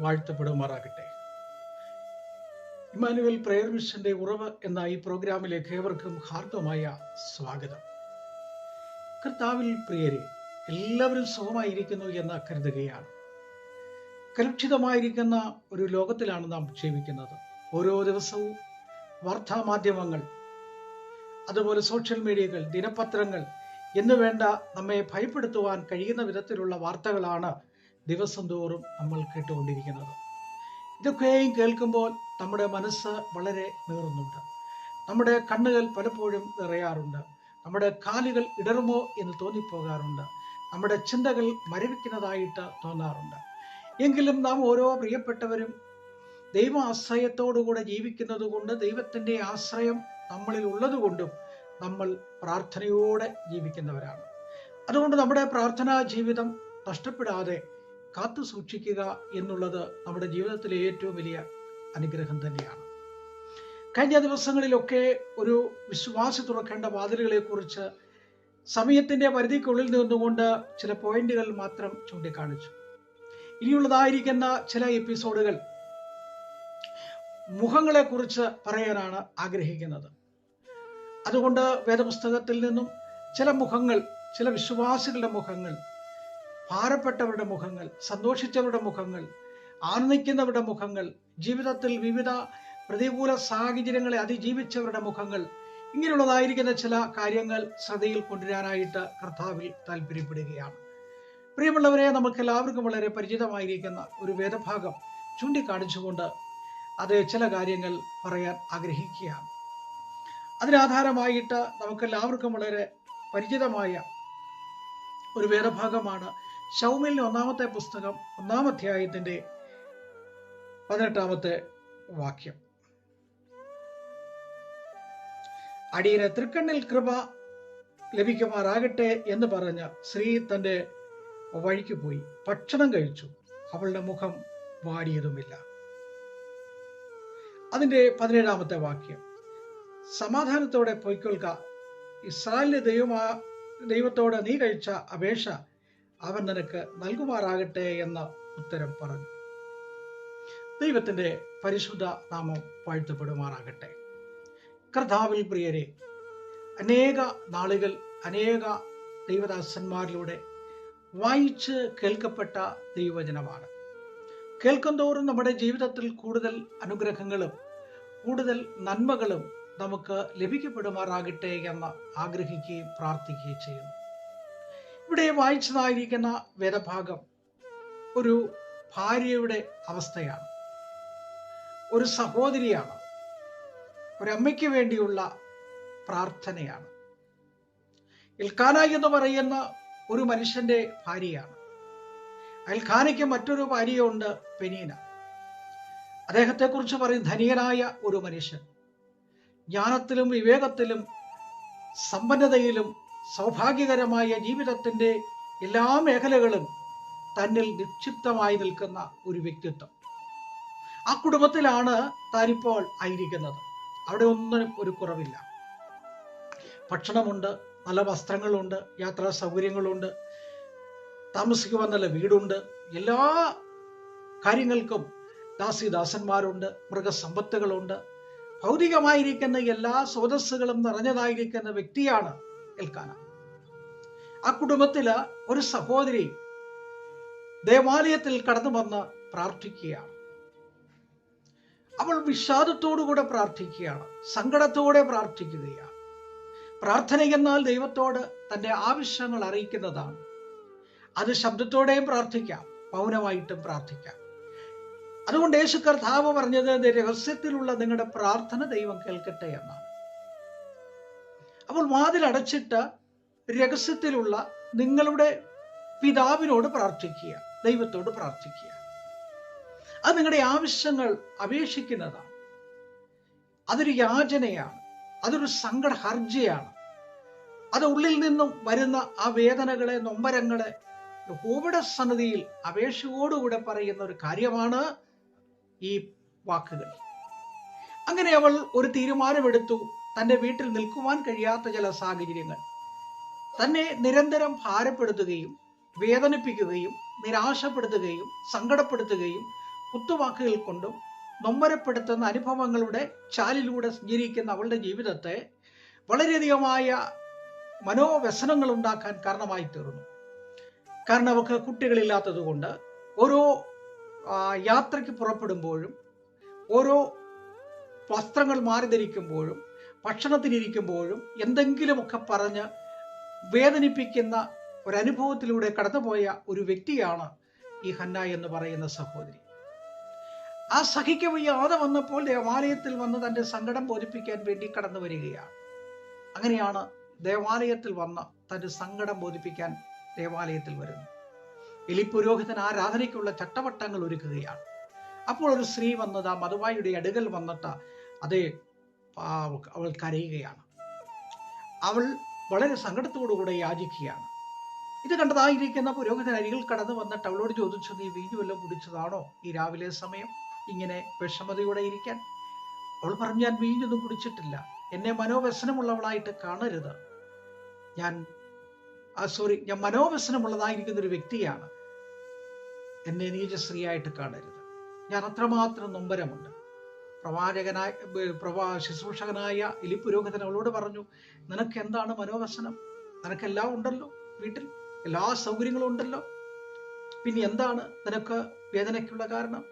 വാഴ്ത്തപ്പെടുമാറാകട്ടെ. Emmanuel prayer മിഷന്റെ ഉറവ് എന്ന ഈ പ്രോഗ്രാമിലേക്ക് ഏവർക്കും ഹാർദമായ സ്വാഗതം. കർത്താവിൽ പ്രിയരെ, എല്ലാവരും സുഖമായിരിക്കുന്നു എന്ന് കരുതുകയാണ്. കലുഷിതമായിരിക്കുന്ന ഒരു ലോകത്തിലാണ് നാം ജീവിക്കുന്നത്. ഓരോ ദിവസവും വാർത്താമാധ്യമങ്ങൾ, അതുപോലെ സോഷ്യൽ മീഡിയകൾ, ദിനപത്രങ്ങൾ എന്ന് വേണ്ട നമ്മെ ഭയപ്പെടുത്തുവാൻ കഴിയുന്ന വിധത്തിലുള്ള വാർത്തകളാണ് ദിവസം തോറും നമ്മൾ കേട്ടുകൊണ്ടിരിക്കുന്നത്. ഇതൊക്കെയും കേൾക്കുമ്പോൾ നമ്മുടെ മനസ്സ് വളരെ നീറുന്നുണ്ട്. നമ്മുടെ കണ്ണുകൾ പലപ്പോഴും നിറയാറുണ്ട്. നമ്മുടെ കാലുകൾ ഇടറുമോ എന്ന് തോന്നിപ്പോകാറുണ്ട്. നമ്മുടെ ചിന്തകൾ മരവിക്കുന്നതായിട്ട് തോന്നാറുണ്ട്. എങ്കിലും നാം ഓരോ പ്രിയപ്പെട്ടവരും ദൈവ ആശ്രയത്തോടുകൂടെ ജീവിക്കുന്നത് കൊണ്ട്, ദൈവത്തിൻ്റെ ആശ്രയം നമ്മളിൽ ഉള്ളത് കൊണ്ടും നമ്മൾ പ്രാർത്ഥനയോടെ ജീവിക്കുന്നവരാണ്. അതുകൊണ്ട് നമ്മുടെ പ്രാർത്ഥനാ ജീവിതം നഷ്ടപ്പെടാതെ കാത്തു സൂക്ഷിക്കുക എന്നുള്ളത് നമ്മുടെ ജീവിതത്തിലെ ഏറ്റവും വലിയ അനുഗ്രഹം തന്നെയാണ്. കഴിഞ്ഞ ദിവസങ്ങളിലൊക്കെ ഒരു വിശ്വാസി തുറക്കേണ്ട വാതിലുകളെ കുറിച്ച് സമയത്തിന്റെ പരിധിക്കുള്ളിൽ നിന്നുകൊണ്ട് ചില പോയിന്റുകൾ മാത്രം ചൂണ്ടിക്കാണിച്ചു. ഇനിയുള്ളതായിരിക്കുന്ന ചില എപ്പിസോഡുകൾ മുഖങ്ങളെ കുറിച്ച് പറയാനാണ് ആഗ്രഹിക്കുന്നത്. അതുകൊണ്ട് വേദപുസ്തകത്തിൽ നിന്നും ചില മുഖങ്ങൾ, ചില വിശ്വാസികളുടെ മുഖങ്ങൾ, ഭാരപ്പെട്ടവരുടെ മുഖങ്ങൾ, സന്തോഷിച്ചവരുടെ മുഖങ്ങൾ, ആനന്ദിക്കുന്നവരുടെ മുഖങ്ങൾ, ജീവിതത്തിൽ വിവിധ പ്രതികൂല സാഹചര്യങ്ങളെ അതിജീവിച്ചവരുടെ മുഖങ്ങൾ, ഇങ്ങനെയുള്ളതായിരിക്കുന്ന ചില കാര്യങ്ങൾ ശ്രദ്ധയിൽ കൊണ്ടുവരാനായിട്ട് കർത്താവിൽ താല്പര്യപ്പെടുകയാണ്. പ്രിയമുള്ളവരെ, നമുക്ക് എല്ലാവർക്കും വളരെ പരിചിതമായിരിക്കുന്ന ഒരു വേദഭാഗം ചൂണ്ടിക്കാണിച്ചുകൊണ്ട് അത് ചില കാര്യങ്ങൾ പറയാൻ ആഗ്രഹിക്കുകയാണ്. അതിനാധാരമായിട്ട് നമുക്കെല്ലാവർക്കും വളരെ പരിചിതമായ ഒരു വേദഭാഗമാണ് ശൗമേലിന്റെ 1-ാമത്തെ പുസ്തകം 1-ാം അധ്യായത്തിന്റെ 18-ാമത്തെ വാക്യം. അടിയന് തൃക്കണ്ണിൽ കൃപ ലഭിക്കുമാറാകട്ടെ എന്ന് പറഞ്ഞ് സ്ത്രീ തന്റെ വഴിക്ക് പോയി ഭക്ഷണം കഴിച്ചു. അവളുടെ മുഖം വാടിയതുമില്ല. അതിന്റെ 17-ാമത്തെ വാക്യം. സമാധാനത്തോടെ പൊയ്ക്കൊള്ളുക, ഇസ്രായേലിന്റെ ദൈവത്തോട് നീ കഴിച്ച അപേക്ഷ അവൻ നിനക്ക് നൽകുമാറാകട്ടെ എന്ന് ഉത്തരം പറഞ്ഞു. ദൈവത്തിന്റെ പരിശുദ്ധ നാമം വാഴ്ത്തപ്പെടുമാറാകട്ടെ. കർത്താവിൽ പ്രിയരെ, അനേക നാളുകൾ അനേക ദൈവദാസന്മാരിലൂടെ വായിച്ച് കേൾക്കപ്പെട്ട ദൈവവചനമാണ്. കേൾക്കും തോറും നമ്മുടെ ജീവിതത്തിൽ കൂടുതൽ അനുഗ്രഹങ്ങളും കൂടുതൽ നന്മകളും നമുക്ക് ലഭിക്കപ്പെടുമാറാകട്ടെ എന്ന് ആഗ്രഹിക്കുകയും പ്രാർത്ഥിക്കുകയും ചെയ്യുന്നു. ഇവിടെ വായിച്ചതായിരിക്കുന്ന വേദഭാഗം ഒരു ഭാര്യയുടെ അവസ്ഥയാണ്, ഒരു സഹോദരിയാണ്, ഒരമ്മയ്ക്ക് വേണ്ടിയുള്ള പ്രാർത്ഥനയാണ്. എൽക്കാന എന്ന് പറയുന്ന ഒരു മനുഷ്യന്റെ ഭാര്യയാണ്. എൽക്കാനയ്ക്ക് മറ്റൊരു ഭാര്യയുണ്ട്, പെനീന. അദ്ദേഹത്തെക്കുറിച്ച് പറയും ധനികനായ ഒരു മനുഷ്യൻ, ജ്ഞാനത്തിലും വിവേകത്തിലും സമ്പന്നതയിലും സൗഭാഗ്യകരമായ ജീവിതത്തിന്റെ എല്ലാ മേഖലകളും തന്നിൽ നിക്ഷിപ്തമായി നിൽക്കുന്ന ഒരു വ്യക്തിത്വം. ആ കുടുംബത്തിലാണ് താനിപ്പോൾ ആയിരിക്കുന്നത്. അവിടെ ഒന്നും ഒരു കുറവില്ല. ഭക്ഷണമുണ്ട്, നല്ല വസ്ത്രങ്ങളുണ്ട്, യാത്രാ സൗകര്യങ്ങളുണ്ട്, താമസിക്കുവാൻ നല്ല വീടുണ്ട്, എല്ലാ കാര്യങ്ങൾക്കും ദാസിദാസന്മാരുണ്ട്, മൃഗസമ്പത്തുകളുണ്ട്, ഭൗതികമായിരിക്കുന്ന എല്ലാ സ്രോതസ്സുകളും നിറഞ്ഞതായിരിക്കുന്ന വ്യക്തിയാണ് എൽക്കാന. ആ കുടുംബത്തില് ഒരു സഹോദരി ദേവാലയത്തിൽ കടന്നു വന്ന് പ്രാർത്ഥിക്കുകയാണ്. അവൾ വിഷാദത്തോടുകൂടെ പ്രാർത്ഥിക്കുകയാണ്, സങ്കടത്തോടെ പ്രാർത്ഥിക്കുകയാണ്. പ്രാർത്ഥന എന്നാൽ ദൈവത്തോട് തന്റെ ആവശ്യങ്ങൾ അറിയിക്കുന്നതാണ്. അത് ശബ്ദത്തോടെയും പ്രാർത്ഥിക്കാം, മൗനമായിട്ടും പ്രാർത്ഥിക്കാം. അതുകൊണ്ട് യേശു കർത്താവ് പറഞ്ഞത്, രഹസ്യത്തിലുള്ള നിങ്ങളുടെ പ്രാർത്ഥന ദൈവം കേൾക്കട്ടെ എന്നാണ്. അപ്പോൾ വാതിലടച്ചിട്ട് രഹസ്യത്തിലുള്ള നിങ്ങളുടെ പിതാവിനോട് പ്രാർത്ഥിക്കുക, ദൈവത്തോട് പ്രാർത്ഥിക്കുക. അത് നിങ്ങളുടെ ആവശ്യങ്ങൾ അപേക്ഷിക്കുന്നതാണ്. അതൊരു യാചനയാണ്, അതൊരു സങ്കടഹർജിയാണ്. അത് ഉള്ളിൽ നിന്നും വരുന്ന ആ വേദനകളെ, നൊമ്പരങ്ങളെ യഹോവയുടെ സന്നിധിയിൽ അപേക്ഷയോടുകൂടെ പറയുന്ന ഒരു കാര്യമാണ് ഈ വാക്കുകൾ. അങ്ങനെ അവൾ ഒരു തീരുമാനമെടുത്തു. തന്റെ വീട്ടിൽ നിൽക്കുവാൻ കഴിയാത്ത ചില സാഹചര്യങ്ങൾ തന്നെ നിരന്തരം ഭാരപ്പെടുത്തുകയും വേദനിപ്പിക്കുകയും നിരാശപ്പെടുത്തുകയും സങ്കടപ്പെടുത്തുകയും കുത്തുവാക്കുകൾ കൊണ്ടും നൊമ്പരപ്പെടുത്തുന്ന അനുഭവങ്ങളുടെ ചാലിലൂടെ സഞ്ചരിക്കുന്ന അവളുടെ ജീവിതത്തെ വളരെയധികമായ മനോവ്യസനങ്ങൾ ഉണ്ടാക്കാൻ കാരണമായി തീർന്നു. കാരണം അവൾക്ക് കുട്ടികളില്ലാത്തത് കൊണ്ട് ഓരോ യാത്രയ്ക്ക് പുറപ്പെടുമ്പോഴും, ഓരോ വസ്ത്രങ്ങൾ മാറി ധരിക്കുമ്പോഴും, ഭക്ഷണത്തിനിരിക്കുമ്പോഴും എന്തെങ്കിലുമൊക്കെ പറഞ്ഞ് വേദനിപ്പിക്കുന്ന ഒരനുഭവത്തിലൂടെ കടന്നുപോയ ഒരു വ്യക്തിയാണ് ഈ ഹന്ന എന്ന് പറയുന്ന സഹോദരി. ആ സഹിക്ക വയ്യാതെ വന്നപ്പോൾ ദേവാലയത്തിൽ വന്ന് തന്റെ സങ്കടം ബോധിപ്പിക്കാൻ വേണ്ടി കടന്നു വരികയാണ്. അങ്ങനെയാണ് ദേവാലയത്തിൽ വന്ന് തന്റെ സങ്കടം ബോധിപ്പിക്കാൻ ദേവാലയത്തിൽ വരുന്നു. എലി പുരോഹിതൻ ആരാധനയ്ക്കുള്ള ചട്ടവട്ടങ്ങൾ ഒരുക്കുകയാണ്. അപ്പോൾ ഒരു സ്ത്രീ വന്നത് ആ മധുവായിയുടെ അടുക്കൽ വന്നിട്ട് അവൾ കരയുകയാണ്. അവൾ വളരെ സങ്കടത്തോടുകൂടെ യാചിക്കുകയാണ്. ഇത് കണ്ടതായിരിക്കുന്ന പുരോഹിതൻ അരികിൽ കടന്നു വന്നിട്ട് അവളോട് ചോദിച്ചു, നീ വീഞ്ഞു വല്ലതും കുടിച്ചതാണോ ഈ രാവിലെ സമയം ഇങ്ങനെ വിഷമതയോടെ ഇരിക്കാൻ? അവൾ പറഞ്ഞു, ഞാൻ വീഞ്ഞൊന്നും കുടിച്ചിട്ടില്ല, എന്നെ മനോവ്യസനമുള്ളവളായിട്ട് കാണരുത്, ഞാൻ മനോവ്യസനമുള്ളതായിരിക്കുന്ന ഒരു വ്യക്തിയാണ്, എന്നെ നീച സ്ത്രീയായിട്ട് കാണരുത്, ഞാൻ അത്രമാത്രം നൊമ്പരമുണ്ട്. ശുശ്രൂഷകനായ എലി പുരോഹിതൻ അവളോട് പറഞ്ഞു, നിനക്ക് എന്താണ് മനോവ്യസനം? നിനക്കെല്ലാം ഉണ്ടല്ലോ, വീട്ടിൽ എല്ലാ സൗകര്യങ്ങളും ഉണ്ടല്ലോ, പിന്നെ എന്താണ് നിനക്ക് വേദനയ്ക്കുള്ള കാരണം?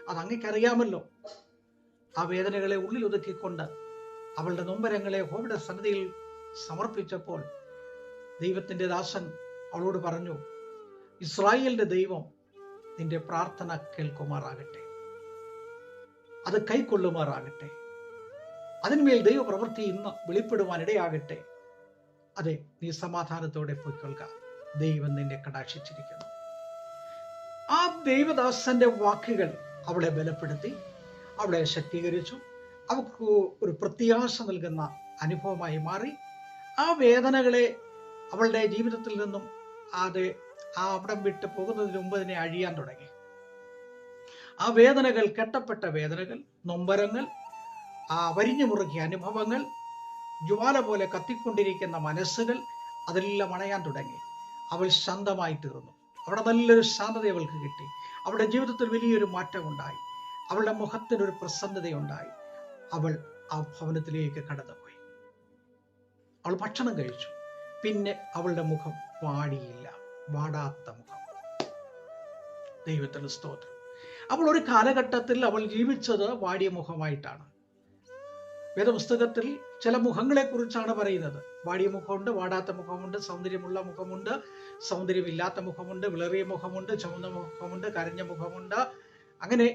അത് അങ്ങേക്കറിയാമല്ലോ. ആ വേദനകളെ ഉള്ളിൽ ഒതുക്കിക്കൊണ്ട് അവളുടെ നൊമ്പരങ്ങളെ യഹോവയുടെ സന്നിധിയിൽ സമർപ്പിച്ചപ്പോൾ ദൈവത്തിന്റെ ദാസൻ അവളോട് പറഞ്ഞു, ഇസ്രായേലിന്റെ ദൈവം നിന്റെ പ്രാർത്ഥന കേൾക്കുമാറാകട്ടെ, അത് കൈക്കൊള്ളുമാറാകട്ടെ, അതിന്മേൽ ദൈവപ്രവൃത്തി ഇന്ന് വെളിപ്പെടുവാനിടയാകട്ടെ. അതെ, നീ സമാധാനത്തോടെ പോയിക്കൊള്ളുക, ദൈവം നിന്നെ കടാക്ഷിച്ചിരിക്കുന്നു. ആ ദൈവദാസന്റെ വാക്കുകൾ അവളെ ബലപ്പെടുത്തി, അവളെ ശക്തീകരിച്ചു. അവൾക്ക് ഒരു പ്രത്യാശ നൽകുന്ന അനുഭവമായി മാറി. ആ വേദനകളെ അവളുടെ ജീവിതത്തിൽ നിന്നും അവിടം വിട്ട് പോകുന്നതിന് മുമ്പ് തന്നെ അഴിയാൻ തുടങ്ങി. ആ വേദനകൾ, കെട്ടപ്പെട്ട വേദനകൾ, നൊമ്പരങ്ങൾ, വരിഞ്ഞു മുറുകിയ അനുഭവങ്ങൾ, ജ്വാല പോലെ കത്തിക്കൊണ്ടിരിക്കുന്ന മനസ്സുകൾ, അതെല്ലാം അണയാൻ തുടങ്ങി. അവൾ ശാന്തമായി തീർന്നു. അവിടെ നല്ലൊരു ശാന്തത അവൾക്ക് കിട്ടി. അവളുടെ ജീവിതത്തിൽ വലിയൊരു മാറ്റമുണ്ടായി. അവളുടെ മുഖത്തിനൊരു പ്രസന്നതയുണ്ടായി. അവൾ ആ ഭവനത്തിലേക്ക് കടന്നുപോയി. അവൾ ഭക്ഷണം കഴിച്ചു. പിന്നെ അവളുടെ മുഖം വാടിയില്ല, വാടാത്ത മുഖം. ദൈവത്തിന് സ്തോത്രം. അപ്പോൾ ഒരു കാലഘട്ടത്തിൽ അവൾ ജീവിച്ചത് വാടിയ മുഖമായിട്ടാണ്. വേദപുസ്തകത്തിൽ ചില മുഖങ്ങളെ കുറിച്ചാണ് പറയുന്നത്. വാടിയ മുഖമുണ്ട്, വാടാത്ത മുഖമുണ്ട്, സൗന്ദര്യമുള്ള മുഖമുണ്ട്, സൗന്ദര്യമില്ലാത്ത മുഖമുണ്ട്, വിളറിയ മുഖമുണ്ട്, ചുവന്ന മുഖമുണ്ട്, കരഞ്ഞ മുഖമുണ്ട്. അങ്ങനെ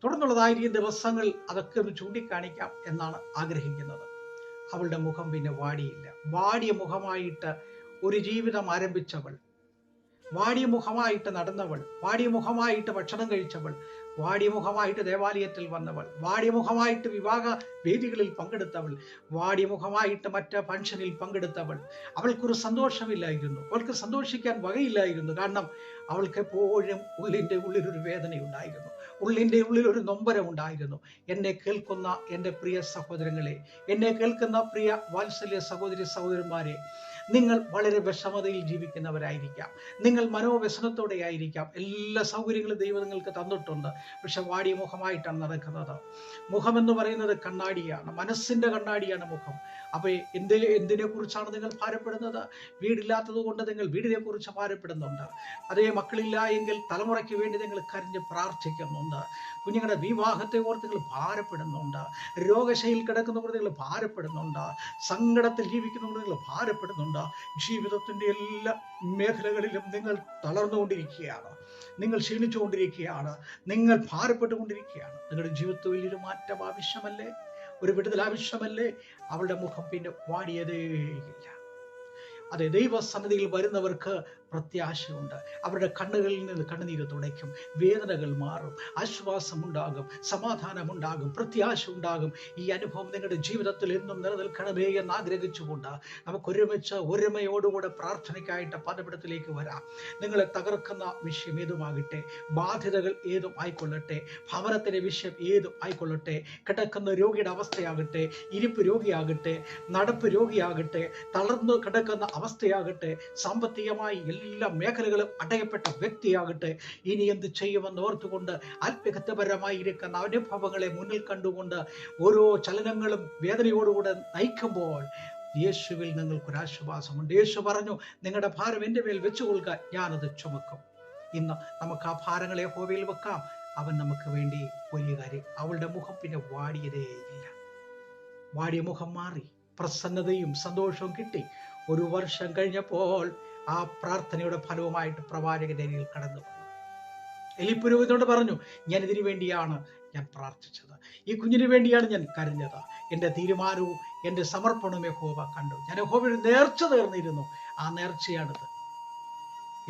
തുടർന്നുള്ളതായിരിക്കും ദിവസങ്ങൾ. അതൊക്കെ ഒന്ന് ചൂണ്ടിക്കാണിക്കാം എന്നാണ് ആഗ്രഹിക്കുന്നത്. അവളുടെ മുഖം പിന്നെ വാടിയില്ല. വാടിയ മുഖമായിട്ട് ഒരു ജീവിതം ആരംഭിച്ചവൾ, വാടിയ മുഖമായിട്ട് നടന്നവൾ, വാടിയ മുഖമായിട്ട് ഭക്ഷണം കഴിച്ചവൾ, വാടിയ മുഖമായിട്ട് ദേവാലയത്തിൽ വന്നവൾ, വാടിയ മുഖമായിട്ട് വിവാഹ വേദികളിൽ പങ്കെടുത്തവൾ, വാടിയ മുഖമായിട്ട് മറ്റ് ഫംഗ്ഷനിൽ പങ്കെടുത്തവൾ. അവൾക്കൊരു സന്തോഷമില്ലായിരുന്നു, അവൾക്ക് സന്തോഷിക്കാൻ വകയില്ലായിരുന്നു. കാരണം അവൾക്ക് എപ്പോഴും ഉള്ളിൻ്റെ ഉള്ളിലൊരു വേദനയുണ്ടായിരുന്നു, ഉള്ളിൻ്റെ ഉള്ളിലൊരു നൊമ്പരമുണ്ടായിരുന്നു. എന്നെ കേൾക്കുന്ന എൻ്റെ പ്രിയ സഹോദരങ്ങളെ, എന്നെ കേൾക്കുന്ന പ്രിയ വാത്സല്യ സഹോദരി സഹോദരന്മാരെ, നിങ്ങൾ വളരെ വിഷമതയിൽ ജീവിക്കുന്നവരായിരിക്കാം, നിങ്ങൾ മനോവ്യസനത്തോടെ ആയിരിക്കാം. എല്ലാ സൗകര്യങ്ങളും ദൈവം നിങ്ങൾക്ക് തന്നിട്ടുണ്ട്. പക്ഷെ വാടിയ മുഖമായിട്ടാണ് നടക്കുന്നത്. മുഖമെന്ന് പറയുന്നത് കണ്ണാടിയാണ്, മനസ്സിന്റെ കണ്ണാടിയാണ് മുഖം. അപ്പൊ എന്തിനെ കുറിച്ചാണ് നിങ്ങൾ ഭാരപ്പെടുന്നത്? വീടില്ലാത്തത് കൊണ്ട് നിങ്ങൾ വീടിനെ കുറിച്ച് ഭാരപ്പെടുന്നുണ്ട്. അതേ, മക്കളില്ല എങ്കിൽ തലമുറയ്ക്ക് വേണ്ടി നിങ്ങൾ കരഞ്ഞ് പ്രാർത്ഥിക്കുന്നുണ്ട്. കുഞ്ഞുങ്ങളുടെ വിവാഹത്തെ ഓർത്ത് നിങ്ങൾ ഭാരപ്പെടുന്നുണ്ട്. രോഗശൈലിയിൽ കിടക്കുന്നവർ നിങ്ങൾ ഭാരപ്പെടുന്നുണ്ട്. സങ്കടത്തിൽ ജീവിക്കുന്നവർ നിങ്ങൾ ഭാരപ്പെടുന്നുണ്ട്. ജീവിതത്തിന്റെ എല്ലാ മേഖലകളിലും നിങ്ങൾ തളർന്നുകൊണ്ടിരിക്കുകയാണ്, നിങ്ങൾ ക്ഷീണിച്ചുകൊണ്ടിരിക്കുകയാണ്, നിങ്ങൾ ഭാരപ്പെട്ടുകൊണ്ടിരിക്കുകയാണ്. നിങ്ങളുടെ ജീവിതത്തിൽ വലിയൊരു മാറ്റം ആവശ്യമല്ലേ? ഒരു വിടുതൽ ആവശ്യമല്ലേ? അവളുടെ മുഖം പിന്നെ വാടിയതേയില്ല. അതെ, ദൈവസന്നിധിയിൽ വരുന്നവർക്ക് പ്രത്യാശയുണ്ട്. അവരുടെ കണ്ണുകളിൽ നിന്ന് കണ്ണുനീര് തുടയ്ക്കും, വേദനകൾ മാറും, ആശ്വാസമുണ്ടാകും, സമാധാനമുണ്ടാകും, പ്രത്യാശ ഉണ്ടാകും. ഈ അനുഭവം നിങ്ങളുടെ ജീവിതത്തിൽ എന്നും നിലനിൽക്കണമേ എന്ന് ആഗ്രഹിച്ചുകൊണ്ട് നമുക്കൊരുമിച്ച് ഒരുമയോടുകൂടെ പ്രാർത്ഥനയ്ക്കായിട്ട് പാദപീഠത്തിലേക്ക് വരാം. നിങ്ങളെ തകർക്കുന്ന വിഷയം ഏതുമാകട്ടെ, ബാധ്യതകൾ ഏതും ആയിക്കൊള്ളട്ടെ, ഭവനത്തിൻ്റെ വിഷയം ഏതും ആയിക്കൊള്ളട്ടെ, കിടക്കുന്ന രോഗിയുടെ അവസ്ഥയാകട്ടെ, ഇരിപ്പ് രോഗിയാകട്ടെ, നടപ്പ് രോഗിയാകട്ടെ, തളർന്നു കിടക്കുന്ന അവസ്ഥയാകട്ടെ, സാമ്പത്തികമായി എല്ലാ മേഖലകളും അടയപ്പെട്ട വ്യക്തിയാകട്ടെ. ഇനി എന്ത് ചെയ്യുമെന്ന് ഓർത്തുകൊണ്ട് ആത്മഹത്യപരമായിരിക്കുന്ന അനുഭവങ്ങളെ മുന്നിൽ കണ്ടുകൊണ്ട് ഓരോ ചലനങ്ങളും വേദനയോടുകൂടെ നയിക്കുമ്പോൾ യേശുവിൽ നിങ്ങൾക്കൊരാശ്വാസമുണ്ട്. യേശു പറഞ്ഞു, നിങ്ങളുടെ ഭാരം എൻ്റെ മേൽ വെച്ചുകൊള്ളുക, ഞാനത് ചുമക്കും. ഇന്ന് നമുക്ക് ആ ഭാരങ്ങളെ യഹോവയിൽ വെക്കാം. അവൻ നമുക്ക് വേണ്ടി വലിയ കാര്യം. അവളുടെ മുഖം പിന്നെ വാടിയതേയില്ല. വാടിയ മുഖം മാറി, പ്രസന്നതയും സന്തോഷവും കിട്ടി. 1 വർഷം കഴിഞ്ഞപ്പോൾ ആ പ്രാർത്ഥനയുടെ ഫലവുമായിട്ട് പ്രവാചകന്റെ അരികിൽ കടന്നു വന്നു. എലി പുരോഹിതനോട് പറഞ്ഞു, ഞാൻ ഇതിനു വേണ്ടിയാണ് ഞാൻ പ്രാർത്ഥിച്ചത്, ഈ കുഞ്ഞിന് വേണ്ടിയാണ് ഞാൻ കരഞ്ഞത്. എൻ്റെ തീരുമാനവും എൻ്റെ സമർപ്പണവും യഹോവ കണ്ടു. ഞാൻ യഹോവയുടെ നേർച്ച നേർന്നിരുന്നു. ആ നേർച്ചയാണിത്.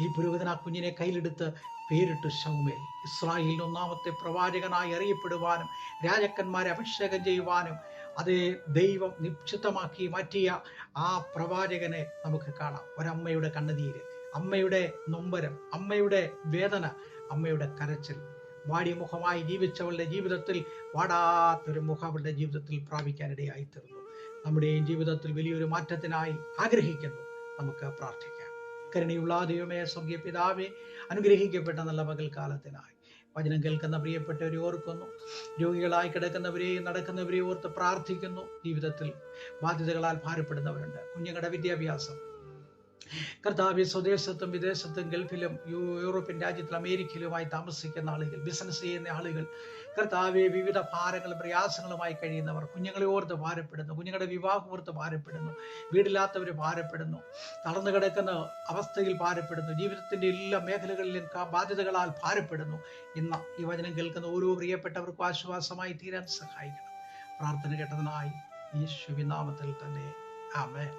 ഈ പുരോഹിതൻ ആ കുഞ്ഞിനെ കയ്യിലെടുത്ത് പേരിട്ടു ശമൂവേൽ. ഇസ്രായേലിൽ 1ാമത്തെ പ്രവാചകനായി അറിയപ്പെടുവാനും രാജാക്കന്മാരെ അഭിഷേകം ചെയ്യുവാനും അതേ ദൈവം നിശ്ചിതമാക്കി മാറ്റിയ ആ പ്രവാചകനെ നമുക്ക് കാണാം. ഒരമ്മയുടെ കണ്ണുനീര്, അമ്മയുടെ നൊമ്പരം, അമ്മയുടെ വേദന, അമ്മയുടെ കരച്ചിൽ. വാടിയ മുഖമായി ജീവിച്ചവളുടെ ജീവിതത്തിൽ വാടാത്തൊരു മുഖം അവളുടെ ജീവിതത്തിൽ പ്രാപിക്കാനിടയായി തീർന്നു. നമ്മുടെയും ജീവിതത്തിൽ വലിയൊരു മാറ്റത്തിനായി ആഗ്രഹിക്കുന്നു. നമുക്ക് പ്രാർത്ഥിക്കാം. കരുണയുള്ള ദൈവമേ, സ്വർഗീയ പിതാവേ, അനുഗ്രഹിക്കപ്പെട്ട നല്ല പകൽക്കാലത്തിനായി വചനം കേൾക്കുന്ന പ്രിയപ്പെട്ടവരെ ഓർക്കുന്നു. രോഗികളായി കിടക്കുന്നവരെയും നടക്കുന്നവരെയും ഓർത്ത് പ്രാർത്ഥിക്കുന്നു. ജീവിതത്തിൽ ബാധ്യതകളാൽ ഭാരപ്പെടുന്നവരുണ്ട്. കുഞ്ഞുങ്ങളുടെ വിദ്യാഭ്യാസം കർത്താവെ, സ്വദേശത്തും വിദേശത്തും ഗൾഫിലും യൂറോപ്യൻ രാജ്യത്തിലും അമേരിക്കയിലുമായി താമസിക്കുന്ന ആളുകൾ, ബിസിനസ് ചെയ്യുന്ന ആളുകൾ, കർത്താവെ, വിവിധ ഭാരങ്ങളും പ്രയാസങ്ങളുമായി കഴിയുന്നവർ, കുഞ്ഞുങ്ങളെ ഓർത്ത് ഭാരപ്പെടുന്നു, കുഞ്ഞുങ്ങളുടെ വിവാഹം ഓർത്ത് ഭാരപ്പെടുന്നു, വീടില്ലാത്തവർ ഭാരപ്പെടുന്നു, തളർന്നു കിടക്കുന്ന അവസ്ഥയിൽ ഭാരപ്പെടുന്നു, ജീവിതത്തിന്റെ എല്ലാ മേഖലകളിലും ബാധ്യതകളാൽ ഭാരപ്പെടുന്നു. ഇന്ന് ഈ വചനം കേൾക്കുന്ന ഓരോ പ്രിയപ്പെട്ടവർക്കും ആശ്വാസമായി തീരാൻ സഹായിക്കണം. പ്രാർത്ഥന കേട്ടതിനായി യേശുവിൻ നാമത്തിൽ തന്നെ ആമേൻ.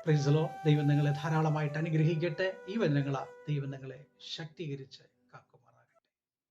Praise the Lord. ദൈവം നിങ്ങളെ ധാരാളമായിട്ട് അനുഗ്രഹിക്കട്ടെ. ഈ വചനങ്ങളാൽ ദൈവം നിങ്ങളെ ശക്തീകരിച്ച്